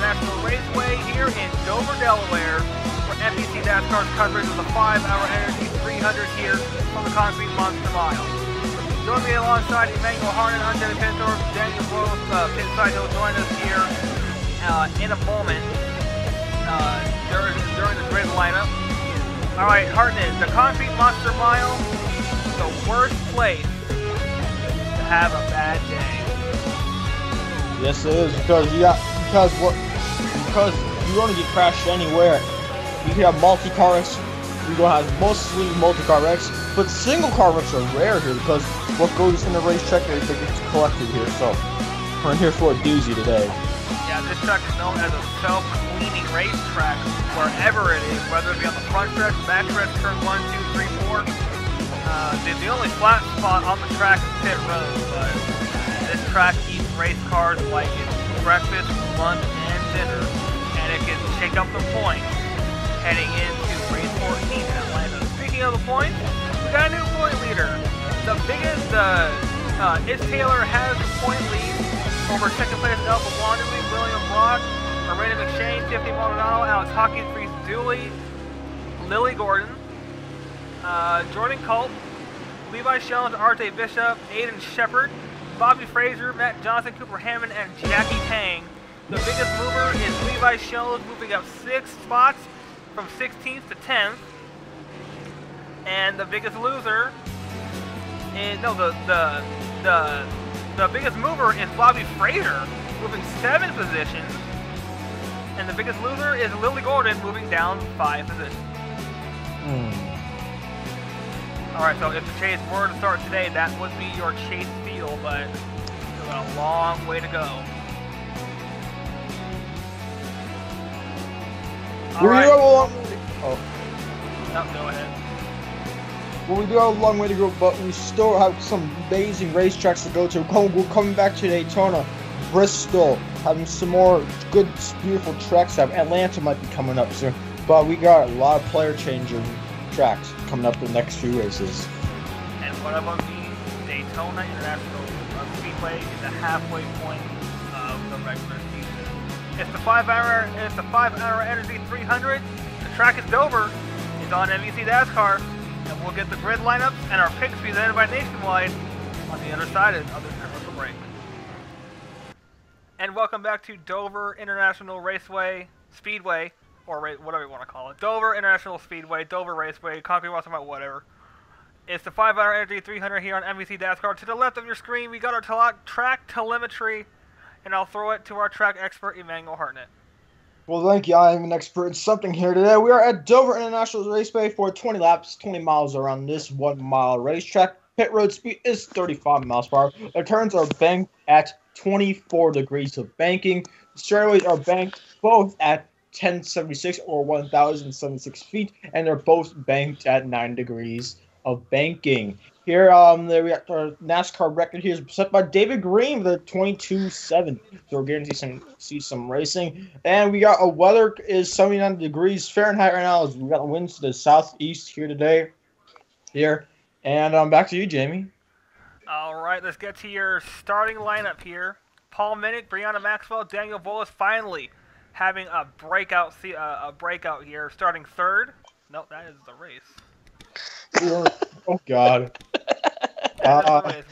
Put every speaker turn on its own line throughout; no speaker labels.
International Raceway here in Dover, Delaware, for NBC DASCAR's coverage of the 5-hour Energy 300 here from the Concrete Monster Mile. Joining me alongside Emmanuel Harnan, I'm David Pintor, Daniel Wolf, Pit Side, he'll join us here in a moment during the grid lineup. Alright, Harnan, the Concrete Monster Mile, the worst place to have a bad day.
Yes, it is, because you don't get crashed anywhere. You can have multi-car wrecks. You're gonna have mostly multi-car wrecks, but single-car wrecks are rare here because what goes in the racetrack is it gets collected here. So we're here for a doozy today.
Yeah, this track is known as a self-cleaning racetrack wherever it is, whether it be on the front stretch, back stretch, turn 1, 2, 3, 4. The only flat spot on the track is pit road, but this track eats race cars like it's breakfast, lunch, and dinner, and it can shake up the points heading into race 14 in Atlanta. Speaking of the points, we got a new point leader. The biggest, Itch Taylor has the point lead over second place Elba Wanderley, William Brock, Miranda McShane, Tiffany Maldonado, Alex Hawkins, Reese Dooley, Lily Gordon, Jordan Colt, Levi Jones, RJ Bishop, Aiden Shepard, Bobby Fraser, Matt Johnson, Cooper Hammond, and Jackie Tang. The biggest mover is Levi Jones, moving up 6 spots from 16th to 10th. And the biggest loser is the biggest mover is Bobby Fraser, moving 7 positions. And the biggest loser is Lily Gordon, moving down 5 positions. Alright, so if the chase were to start today, that would be your chase field, but still got a long way to go. Alright.
No,
go ahead.
Well, we do have a long way to go, but we still have some amazing racetracks to go to. We're coming back to Daytona, Bristol, having some more good, beautiful tracks. Atlanta might be coming up soon, but we got a lot of player changing tracks coming up in the next few races.
And what about the Daytona International Speedway is the halfway point of the regular season. It's the 5-hour Energy 300. The track is Dover. It's on NBC DASCAR. And we'll get the grid lineups and our picks presented by Nationwide on the other side of this commercial break. And welcome back to Dover International Speedway, or whatever you want to call it. Dover International Speedway, Dover Raceway, Concrete Monster Mile, whatever. It's the 5-hour Energy 300 here on NBC DASCAR. To the left of your screen, we got our track telemetry, and I'll throw it to our track expert, Emmanuel Hartnett.
Well, thank you. I am an expert in something here today. We are at Dover International Raceway for 20 laps, 20 miles around this 1-mile racetrack. Pit road speed is 35 miles per hour. The turns are banked at 24 degrees of banking. The straightaways are banked both at 1076 or 1076 feet, and they're both banked at 9 degrees of banking. Here, we got our NASCAR record here is set by David Green with a 22.7. So we're getting to see some racing. And we got weather is 79 degrees Fahrenheit right now. We got the winds to the southeast here today. And back to you, Jamie.
All right, let's get to your starting lineup here. Paul Minnick, Brianna Maxwell, Daniel Volas finally having a breakout here, starting third. Nope, that is the race.
Oh, God.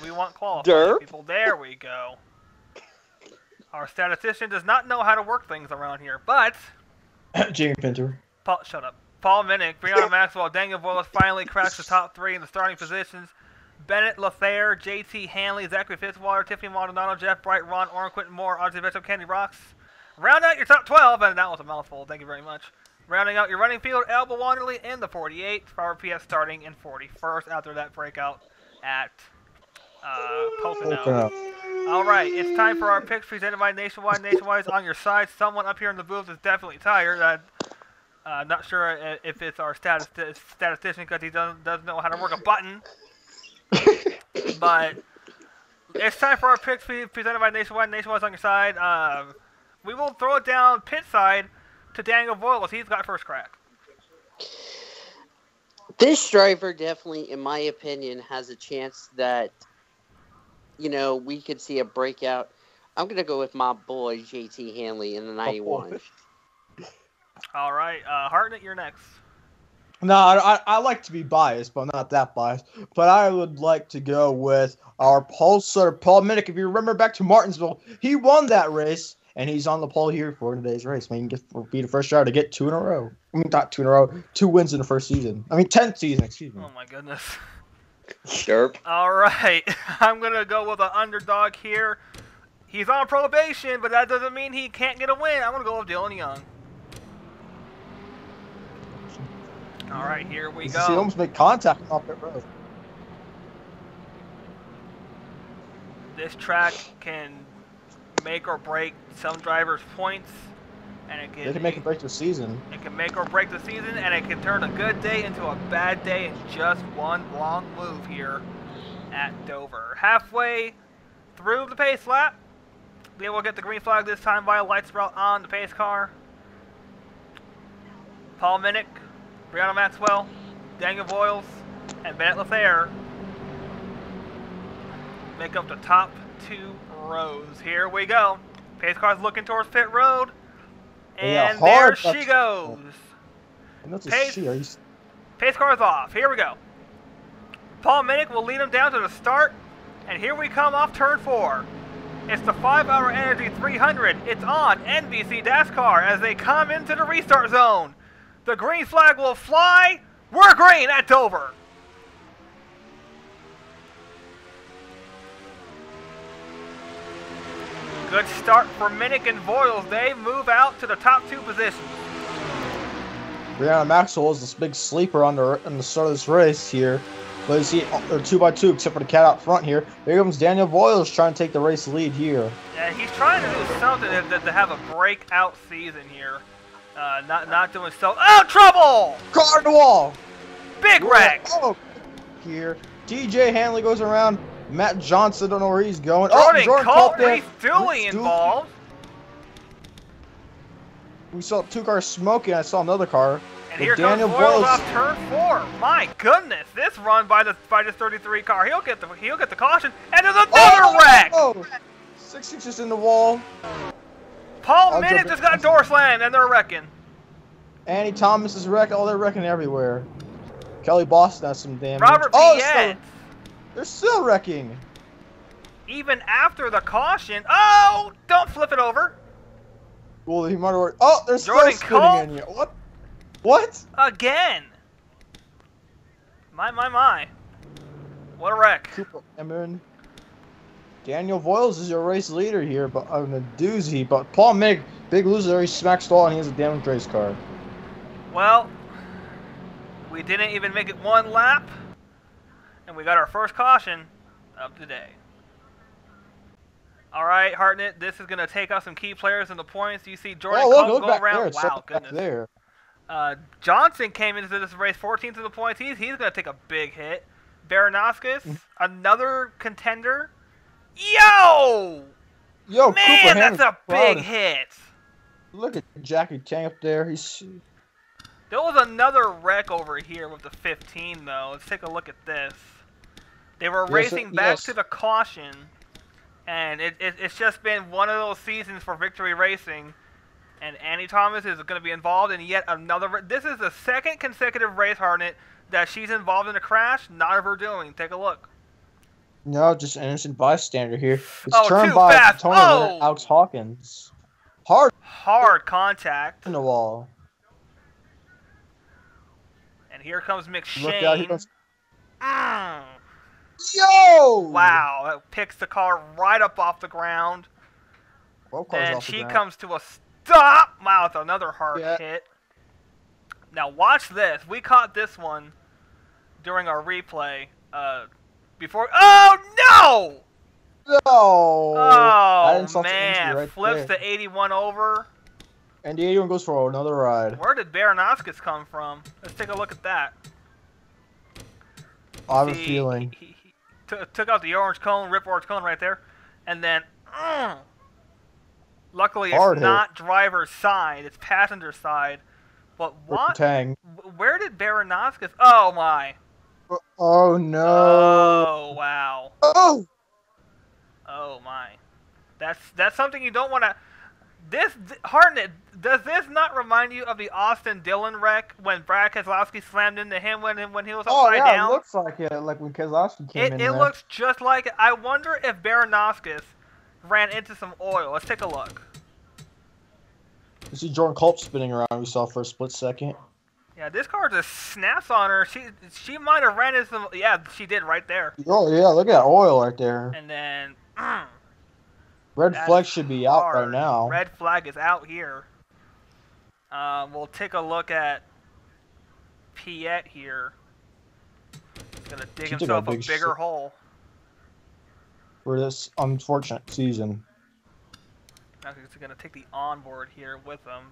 We want qualified people. There we go. Our statistician does not know how to work things around here, but...
Jamie Pinter.
Shut up. Paul Minnick, Brianna Maxwell, Daniel Volas finally cracks the top 3 in the starting positions. Bennett LaFleur, JT Hanley, Zachary Fitzwater, Tiffany Maldonado, Jeff Bright, Ron Orrin, Quentin Moore, RJ Bishop, Kenny Rocks. Round out your top 12, and that was a mouthful. Thank you very much. Rounding out your running field, Elba Wanderley in the 48th, Power PS starting in 41st after that breakout at Pocono. All right, it's time for our picks presented by Nationwide. Nationwide is on your side. Someone up here in the booth is definitely tired. Not sure if it's our statistician because he doesn't know how to work a button. But it's time for our picks presented by Nationwide. Nationwide's on your side. We will throw it down pit side to Daniel Volas. He's got first crack.
This driver definitely, in my opinion, has a chance that, we could see a breakout. I'm gonna go with my boy JT Hanley in the 91.
All right, Hartnett, you're next.
No, I like to be biased, but not that biased. But I would like to go with our pulsar, Paul Minnick. If you remember back to Martinsville, he won that race, and he's on the pole here for today's race. I mean, be the first driver to get 2 in a row. I mean, not 2 in a row, 2 wins in the first season. I mean, 10th season, excuse me.
Oh my goodness.
Sure.
All right, I'm gonna go with an underdog here. He's on probation, but that doesn't mean he can't get a win. I'm gonna go with Dylan Young. All right, here we go.
He almost made contact off that road.
This track can make or break some drivers' points, and it
They can make or break the season.
It can make or break the season, and it can turn a good day into a bad day in just one long move here at Dover. Halfway through the pace lap, we will get the green flag this time via light sprout on the pace car. Paul Minnick, Brianna Maxwell, Daniel Voiles, and Bennett Lefebvre make up the top 2 rows. Here we go. Pace car's looking towards pit road. And there she goes. Pace car's off. Here we go. Paul Minnick will lead him down to the start. And here we come off turn 4. It's the 5-Hour Energy 300. It's on NBC DASCAR as they come into the restart zone. The green flag will fly. We're green at Dover. Good start for Minnick and Voiles. They move out to the top 2 positions.
Brianna Maxwell is this big sleeper on the start of this race here. But you see, they're 2x2 except for the cat out front here. Here comes Daniel Voiles trying to take the race lead here.
Yeah, he's trying to do something to have a breakout season here. Not doing so. Oh, trouble!
Car in the wall!
Big wreck!
Oh, here. TJ Hanley goes around. Matt Johnson, don't know where he's going.
Jordan Colt, Reese Dooley involved.
We saw 2 cars smoking. I saw another car.
And here comes Voiles off turn 4. My goodness, this run by this 33 car. He'll get the caution. And there's another wreck.
6 inches in the wall.
Paul Minnick just got door slammed, and they're wrecking.
Annie Thomas is wrecking. Oh, they're wrecking everywhere. Kelly Boston has some damage.
Robert Piet.
They're still wrecking.
Even after the caution. Oh, don't flip it over.
Well, he might have. Oh, they're still spinning in you. What? What?
Again. My. What a wreck.
Cooper Emin. Daniel Voiles is your race leader here, but on a doozy. But Paul Minnick, big loser, he smacked stall and he has a damaged race car.
Well, we didn't even make it 1 lap. And we got our first caution of the day. All right, Hartnett, this is going to take out some key players in the points. You see Jordan Colt go around. Wow, goodness.
There.
Johnson came into this race 14th in the points. He's going to take a big hit. Baranowskis, another contender. Yo, man,
Cooper
that's a big hit.
Look at Jackie Chang up there.
There was another wreck over here with the 15, though. Let's take a look at this. They were racing back to the caution, and it's just been one of those seasons for Victory Racing. And Annie Thomas is going to be involved in yet another. This is the 2nd consecutive race, Hartnett, that she's involved in a crash. Not of her doing. Take a look.
No, just an innocent bystander here.
It's turned by
Tony Alex Hawkins.
Hard contact.
In the wall.
And here comes McShane.
Look out, here comes... Yo!
Wow, that picks the car right up off the ground. And she comes to a stop. Wow, it's another hard hit. Now watch this. We caught this one during our replay. Before. Oh no!
No!
Oh man! Flips the 81 over.
And the 81 goes for another ride.
Where did Baranowskis come from? Let's take a look at that.
I have a feeling.
He took out the orange cone, rip orange cone right there, and then. Luckily, it's not driver's side; it's passenger side. But what? Where did Baranowskis? Oh my! Oh no! Oh wow!
Oh!
Oh my! That's something you don't want to. Hartnett, does this not remind you of the Austin Dillon wreck when Brad Keselowski slammed into him when he was upside down?
It looks like it, like when Keselowski came in
It
there.
looks just like it. I wonder if Baranowskis ran into some oil. Let's take a look.
You see Jordan Culp spinning around. We saw for a split second.
Yeah, this car just snaps on her. She might have ran into some. Yeah, she did right there.
Oh yeah, look at that oil right there.
And then.
Red flag should be out right now.
Red flag is out here. We'll take a look at Piet here. He's gonna dig himself a bigger hole
for this unfortunate season.
Now he's gonna take the onboard here with him.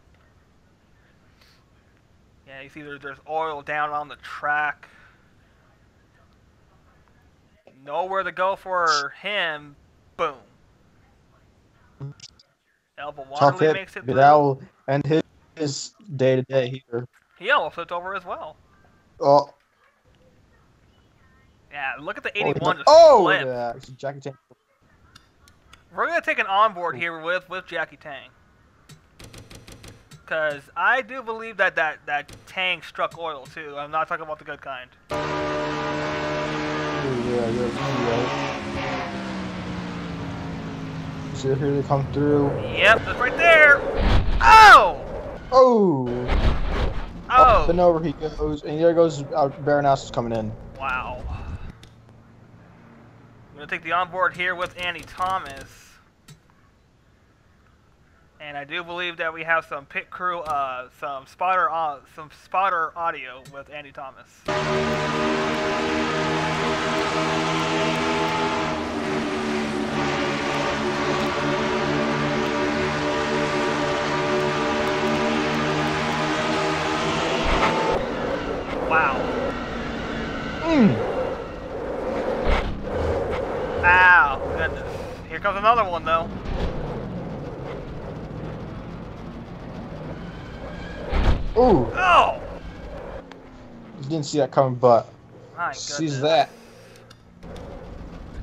Yeah, you see there's oil down on the track. Nowhere to go for him. Boom. Elba Wanderley makes it through.
That will end his day-to-day here.
He almost flipped over as well.
Oh.
Yeah, look at the 81 just flip.
Yeah, Jackie Tang.
We're going to take an onboard here with Jackie Tang. Because I do believe that Tang struck oil, too. I'm not talking about the good kind.
Yeah. So here they come through.
Yep, that's right there. Oh!
Oh!
Oh!
Then over he goes, and there goes Baranowski's coming in.
Wow. I'm going to take the onboard here with Andy Thomas. And I do believe that we have some pit crew, some spotter audio with Andy Thomas. Wow. Ow, goodness. Here comes another one, though.
Ooh.
Oh!
You didn't see that coming, but
My
sees
goodness.
that.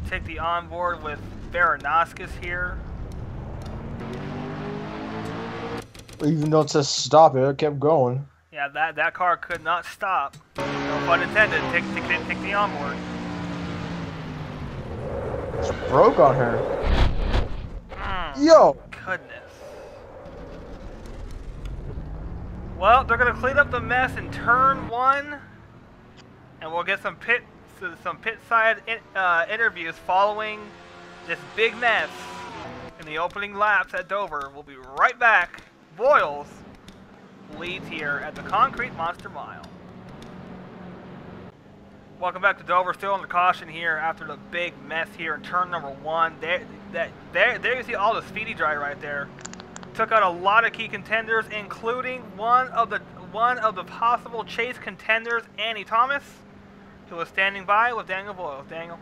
Take the onboard with Baranowskis here.
Even though it says stop it kept going.
Yeah, that car could not stop. No pun intended. Take the onboard.
It's broke on her. Yo!
Goodness. Well, they're gonna clean up the mess in turn 1, and we'll get some pit side interviews following this big mess in the opening laps at Dover. We'll be right back. Boyles leads here at the Concrete Monster Mile. Welcome back to Dover. Still under caution here after the big mess here in turn number 1. There you see all the speedy dry right there. Took out a lot of key contenders, including one of the possible chase contenders, Andy Thomas, who was standing by with Daniel Boyles. Daniel.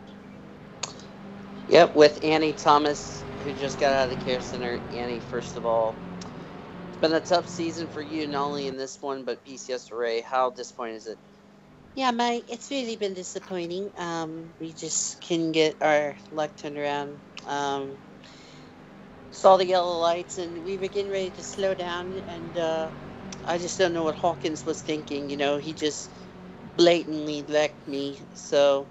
Yep, with Annie Thomas, who just got out of the care center. Annie, first of all, it's been a tough season for you, not only in this one, but PCS Array. How disappointing is it?
Yeah, Mike, it's really been disappointing. We just couldn't get our luck turned around. Saw the yellow lights, and we were getting ready to slow down, and I just don't know what Hawkins was thinking. You know, he just blatantly left me. So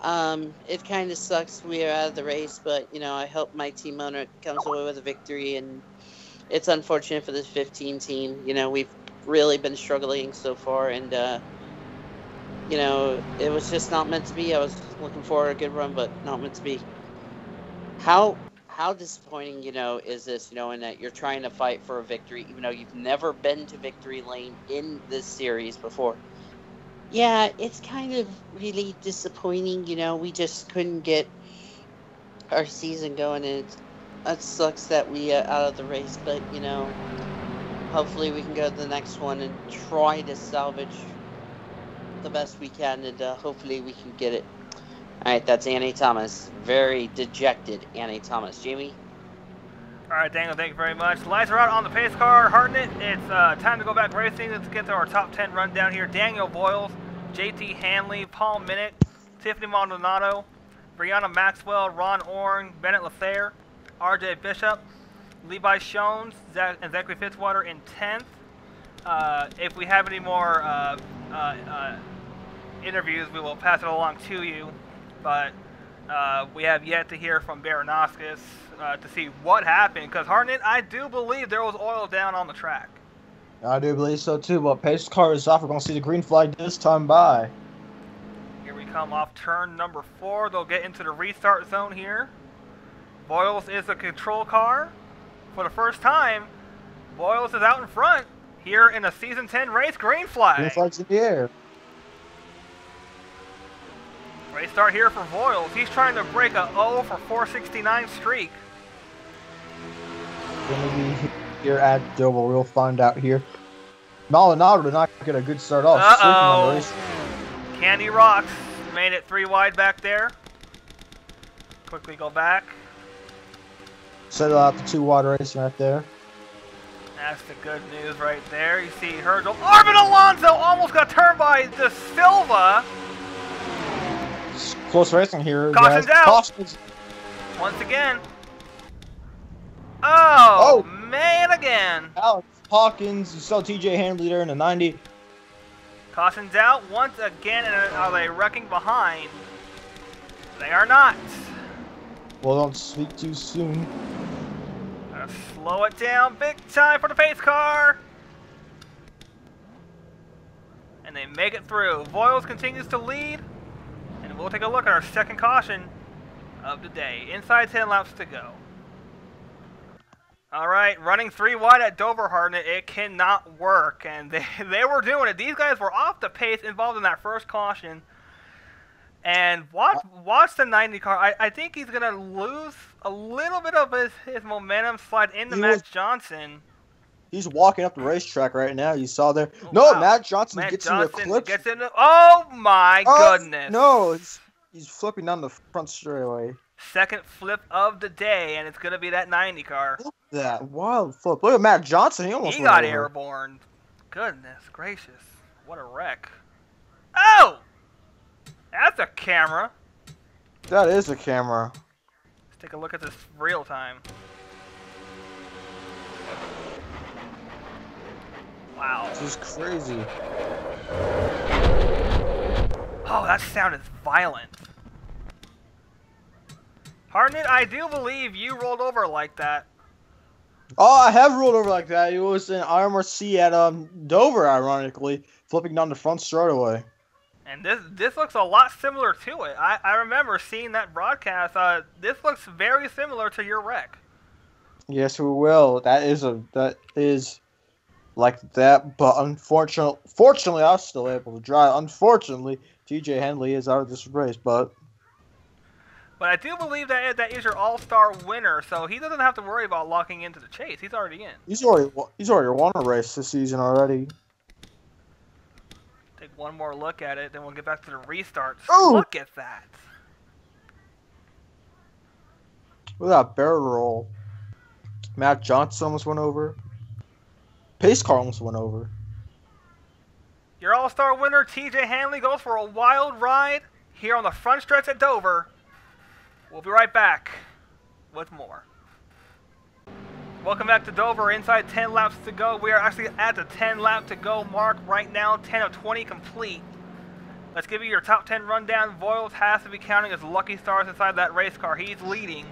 it kind of sucks we are out of the race, but, you know, I hope my team owner comes away with a victory, and it's unfortunate for this 15 team. You know, we've really been struggling so far, and you know, it was just not meant to be. I was looking for a good run, but not meant to be. How disappointing, you know, is this, you know, in that you're trying to fight for a victory, even though you've never been to victory lane in this series before? Yeah, it's kind of really disappointing. You know, we just couldn't get our season going, and it sucks that we are out of the race, but, you know, hopefully we can go to the next one and try to salvage the best we can, and hopefully we can get it.
All right, that's Annie Thomas. Very dejected Annie Thomas. Jamie?
All right, Daniel, thank you very much. Lights are out on the pace car. Hartnett, it's time to go back racing. Let's get to our top 10 rundown here. Daniel Boyles, JT Hanley, Paul Minnick, Tiffany Maldonado, Brianna Maxwell, Ron Orn, Bennett Lathair, R.J. Bishop, Levi Shones, and Zachary Fitzwater in 10th. If we have any more interviews, we will pass it along to you. But we have yet to hear from Baranowskis to see what happened. Because Hartnett, I do believe there was oil down on the track.
I do believe so too, but pace car is off. We're going to see the green flag this time by.
Here we come off turn number 4. They'll get into the restart zone here. Boyles is the control car. For the first time, Boyles is out in front here in a Season 10 race. Green flag.
Green flag's in the air.
Race start here for Boyles. He's trying to break a 0 for 469 streak.
Going to be here at Dover. We'll find out here. Maldonado did not get a good start off.
Uh-oh. Candy Rocks made it 3 wide back there. Quickly go back.
Settle out the 2 wide racing right there.
That's the good news right there. You see Hergel. Arvin Alonso almost got turned by De Silva.
It's close racing here,
Caution's
guys.
out.
Caution's
Once again. Oh, man again.
Alex Hawkins. You saw TJ Handley there in the 90.
Caution's out once again, and are they wrecking behind? They are not.
Well, don't speak too soon.
Gotta slow it down big time for the pace car. And they make it through. Voiles continues to lead. And we'll take a look at our second caution of the day. Inside 10 laps to go. Alright, running 3 wide at Dover Hartnett. It cannot work. And they were doing it. These guys were off the pace involved in that first caution. And watch the 90 car. I think he's going to lose a little bit of his momentum, slide into Matt Johnson.
He's walking up the racetrack right now. You saw there.
Oh,
no,
wow.
Matt Johnson gets into a clip.
Oh, my goodness.
No, he's flipping down the front straightaway.
Second flip of the day, and it's going to be that 90 car.
Look at that wild flip. Look at Matt Johnson. He almost
got
went over.
airborne. Goodness gracious. What a wreck. Oh! That's a camera.
That is a camera.
Let's take a look at this real time. Wow.
This is crazy.
Oh, that sound is violent. Hartnett, I do believe you rolled over like that.
Oh, I have rolled over like that. It was in IMRC at Dover, ironically, flipping down the front straightaway.
And this looks a lot similar to it. I remember seeing that broadcast. This looks very similar to your wreck. Yes,
we will. That is like that. But fortunately, I was still able to drive. Unfortunately, TJ Henley is out of this race. But
I do believe that is your all-star winner, so he doesn't have to worry about locking into the chase. He's already in.
He's already won a race this season already.
Take one more look at it, then we'll get back to the restarts.
Ooh.
Look at that.
Look at that barrel roll. Matt Johnson almost went over. Pace car almost went over.
Your all-star winner, TJ Hanley, goes for a wild ride here on the front stretch at Dover. We'll be right back with more. Welcome back to Dover. Inside 10 laps to go. We are actually at the 10 lap to go mark right now. 10 of 20 complete. Let's give you your top 10 rundown. Voiles has to be counting his lucky stars inside that race car. He's leading.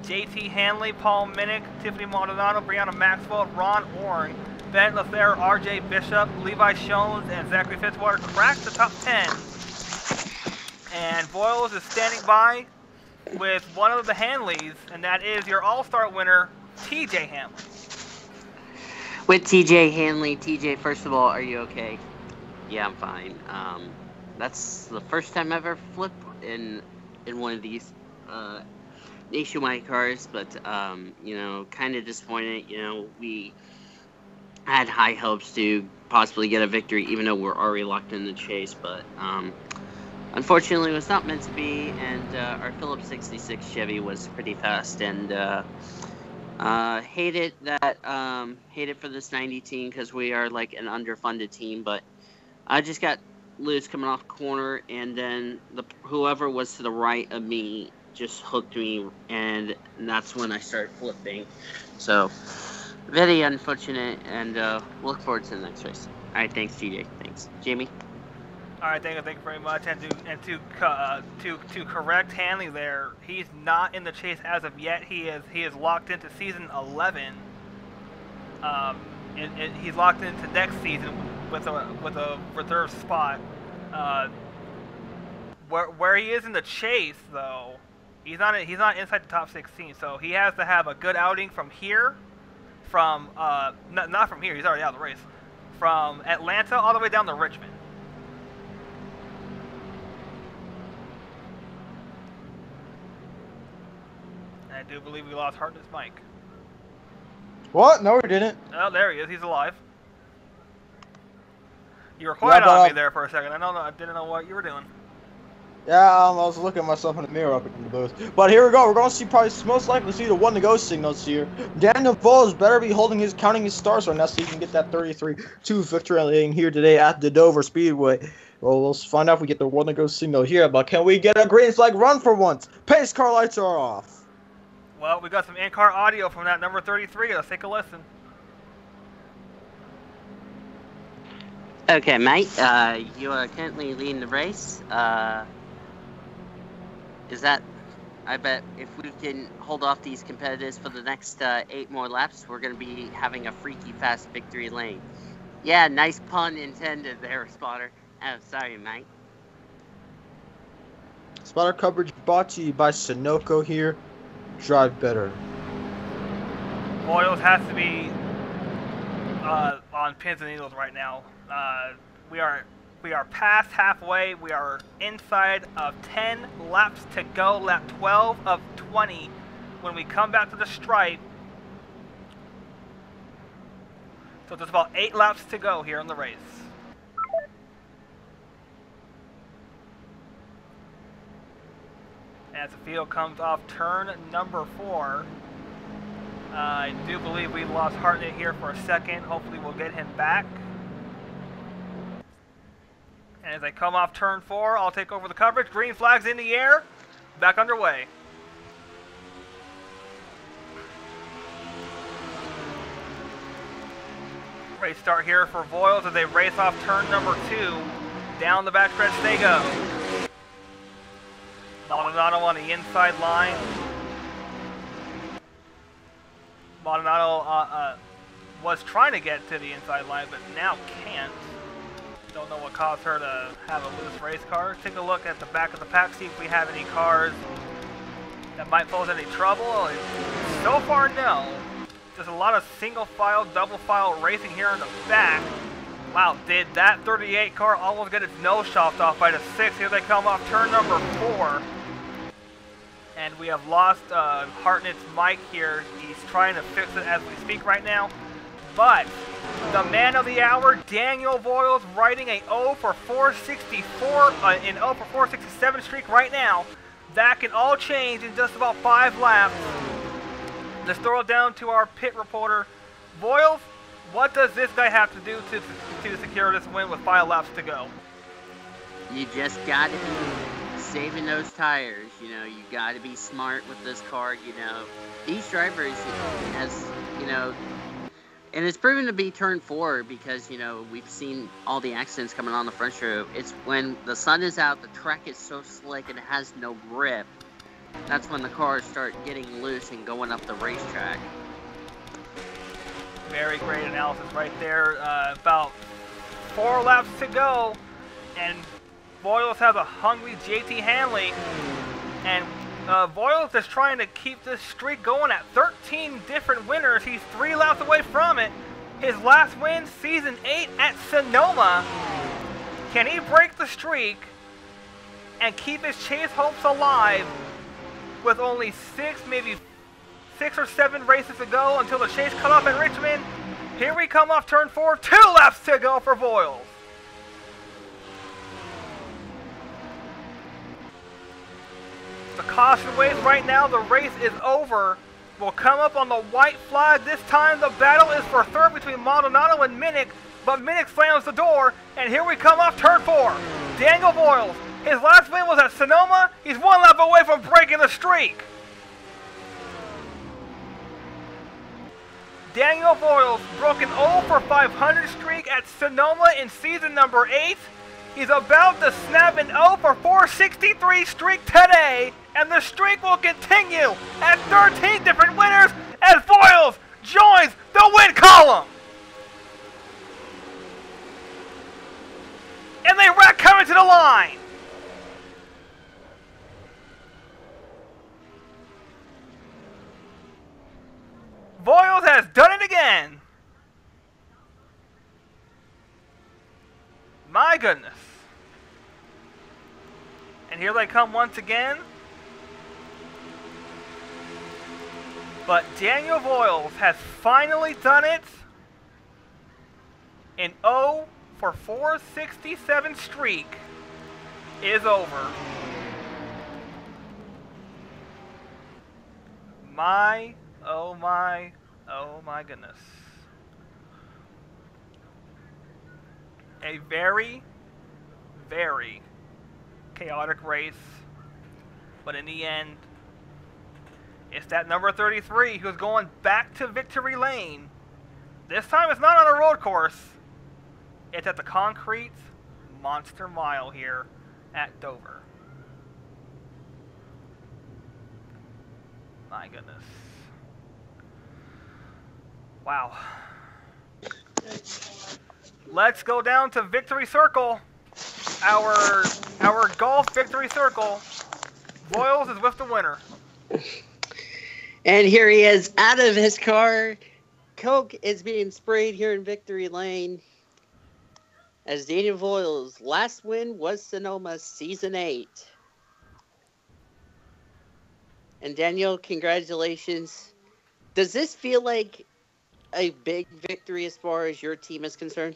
JT Hanley, Paul Minnick, Tiffany Maldonado, Brianna Maxwell, Ron Orn, Ben LaFleur, RJ Bishop, Levi Shones, and Zachary Fitzwater cracked the top 10. And Voiles is standing by with one of the Hanleys, and that is your all-star winner, TJ Hanley.
With TJ Hanley, TJ, first of all, are you okay? Yeah, I'm fine. That's the first time I've ever flipped in one of these nationwide cars, but you know, kind of disappointed. You know, we had high hopes to possibly get a victory, even though we're already locked in the chase, but unfortunately, it was not meant to be, and our Phillips 66 Chevy was pretty fast, and hated for this 90 team because we are like an underfunded team, but I just got loose coming off corner, and then whoever was to the right of me just hooked me, and that's when I started flipping. So, very unfortunate, and look forward to the next race. All right, thanks, GJ. Thanks, Jamie.
All right, thank you very much. And to correct Hanley there, he's not in the chase as of yet. He is locked into season 11. He's locked into next season with a reserve spot. Where he is in the chase though, he's not inside the top 16. So he has to have a good outing from here, not from here. He's already out of the race. From Atlanta all the way down to Richmond. And I do believe we lost Hartnett's mic.
What? No, we didn't.
Oh, there he is. He's alive. You were quiet on me there for a second. I didn't know what you were doing.
Yeah, I was looking at myself in the mirror up in the booth. But here we go. We're going to see probably most likely see the 1 to go signals here. Daniel Voles better be counting his stars right now so he can get that 33-2 victory here today at the Dover Speedway. Well, we'll find out if we get the 1 to go signal here. But can we get a green flag run for once? Pace car lights are off.
Well, we got some in-car audio from that number 33. Let's take a listen.
Okay, mate. You are currently leading the race. Is that? I bet if we can hold off these competitors for the next 8 more laps, we're going to be having a freaky fast victory lane. Yeah, nice pun intended there, Spotter. Oh, sorry, mate.
Spotter coverage brought to you by Sunoco here. Drive better.
Boyles has to be on pins and needles right now. We are past halfway. We are inside of 10 laps to go. Lap 12 of 20. When we come back to the stripe, so there's about 8 laps to go here in the race. As the field comes off turn number 4, I do believe we lost Hartnett here for a second. Hopefully we'll get him back. And as I come off turn 4, I'll take over the coverage. Green flags in the air. Back underway. Race start here for Voiles as they race off turn number 2. Down the backstretch they go. Maldonado on the inside line. Maldonado was trying to get to the inside line, but now can't. Don't know what caused her to have a loose race car. Take a look at the back of the pack, see if we have any cars that might pose any trouble. So far, no. There's a lot of single file, double file racing here in the back. Wow, did that 38 car almost get its nose chopped off by the 6? Here they come off turn number 4. And we have lost Hartnett's mic here. He's trying to fix it as we speak right now. But the man of the hour, Daniel Voiles, riding a 0 for 464, an 0 for 467 streak right now. That can all change in just about 5 laps. Let's throw it down to our pit reporter. Voiles, what does this guy have to do to secure this win with 5 laps to go?
You just got to be saving those tires. You know, you got to be smart with this car. You know, these drivers, as you know, and it's proven to be turn 4 because, you know, we've seen all the accidents coming on the front row. It's when the sun is out, the track is so slick and it has no grip. That's when the cars start getting loose and going up the racetrack.
Very great analysis right there. About 4 laps to go, and Voiles has a hungry JT Hanley, and Voiles is trying to keep this streak going at 13 different winners. He's 3 laps away from it. His last win, season 8 at Sonoma. Can he break the streak and keep his chase hopes alive with only 6 or 7 races to go until the chase cut off at Richmond? Here we come off turn 4, 2 laps to go for Voiles. The caution waves right now, the race is over. We'll come up on the white flag. This time the battle is for third between Maldonado and Minnick, but Minnick slams the door, and here we come off turn 4. Daniel Voiles His last win was at Sonoma. He's one lap away from breaking the streak. Daniel Voiles broke an 0 for 500 streak at Sonoma in season number 8. He's about to snap an 0 for 463 streak today, and the streak will continue at 13 different winners as Voiles joins the win column. And they wreck coming to the line. Voiles has done it again. My goodness. And here they come once again. But Daniel Voiles has finally done it. An 0 for 467 streak is over. Oh my goodness. A very, very chaotic race. But in the end, it's that number 33 who's going back to victory lane. This time it's not on a road course. It's at the concrete monster mile here at Dover. My goodness. Wow. Let's go down to Victory Circle. Our golf Victory Circle. Voiles is with the winner.
And here he is out of his car. Coke is being sprayed here in Victory Lane. As Daniel Voiles' last win was Sonoma Season 8. And Daniel, congratulations. Does this feel like a big victory as far as your team is concerned?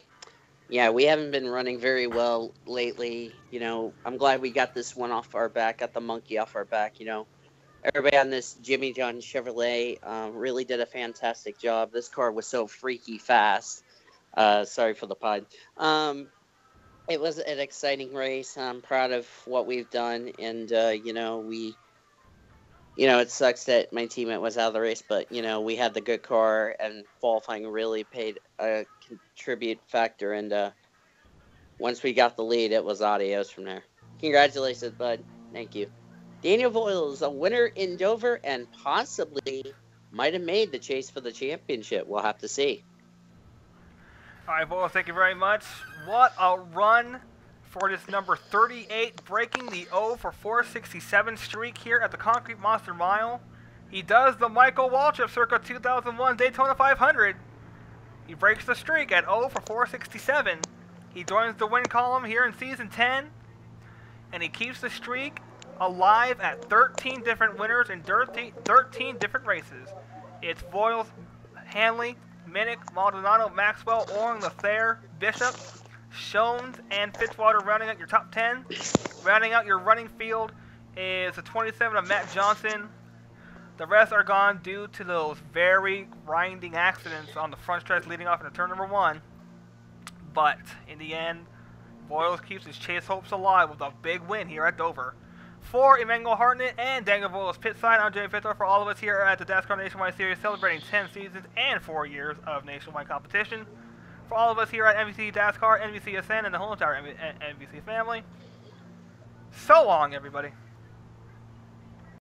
Yeah, we haven't been running very well lately. You know, I'm glad we got this one off our back, got the monkey off our back, you know. Everybody on this Jimmy John Chevrolet really did a fantastic job. This car was so freaky fast. Sorry for the pun. It was an exciting race. I'm proud of what we've done. And, it sucks that my teammate was out of the race, but, we had the good car, and qualifying really paid a contribute factor. And once we got the lead, it was adios from there. Congratulations, bud. Thank you. Daniel Voiles, a winner in Dover, and possibly might have made the chase for the championship. We'll have to see.
All right, Voiles, thank you very much. What a run for this number 38, breaking the 0 for 467 streak here at the Concrete Monster Mile. He does the Michael Waltrip Circa 2001 Daytona 500. He breaks the streak at 0 for 467. He joins the win column here in Season 10, and he keeps the streak alive at 13 different winners in 13 different races. It's Voiles, Hanley, Minnick, Maldonado, Maxwell, Oring, Lathair, Bishop, Shones, and Fitzwater rounding out your top 10. Rounding out your running field is the 27 of Matt Johnson. The rest are gone due to those very grinding accidents on the front stretch leading off into turn number 1. But in the end, Voiles keeps his chase hopes alive with a big win here at Dover. For Emmanuel Hartnett and Daniel Voiles pit side, I'm Jay Fittor. For all of us here at the DASCAR Nationwide Series, celebrating 10 seasons and 4 years of nationwide competition. For all of us here at NBC DASCAR, NBCSN, and the whole entire NBC family, so long, everybody.